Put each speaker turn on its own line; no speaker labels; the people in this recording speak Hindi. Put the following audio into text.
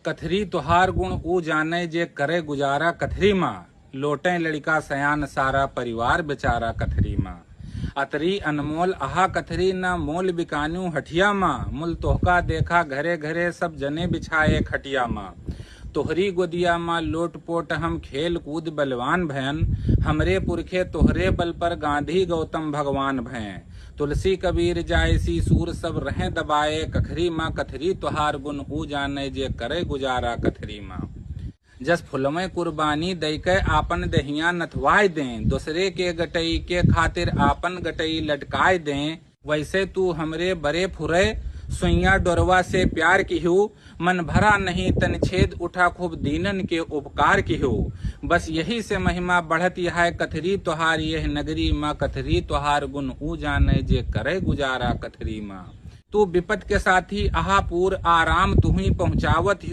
कथरी तुहार गुण ऊ जाने जे करे गुजारा कथरी माँ, लोटे लड़का सयान सारा परिवार बेचारा कथरी माँ। अतरी अनमोल आहा कथरी न मोल बिकान्यू हठिया माँ, मुल तोहका देखा घरे घरे सब जने बिछाए खटिया माँ। तोहरी गोदिया माँ लोट पोट हम खेल कूद बलवान भयन, हमरे पुरखे तोहरे बल पर गांधी गौतम भगवान भयं। तुलसी कबीर जायसी सूर सब रहें दबाए, कखरी माँ कथरी तुहार गुण ऊ जाने जे करे गुजारा कथरी माँ। जस फुलमें कुर्बानी दई के आपन दहिया नथवाय दें, दूसरे के गटई के खातिर आपन गटई लटकाय दें। वैसे तू हमरे बरे फुरे सुइया डोरवा से प्यार किहू, मन भरा नहीं तन छेद उठा खूब दीनन के उपकार किहू। बस यही से महिमा बढ़ती है कथरी तुहार यह नगरी माँ, कथरी तुहार गुण ऊ जाने जे करे गुजारा कथरी माँ। तू विपत के साथी आहा पूर आराम तू ही पहुँचावत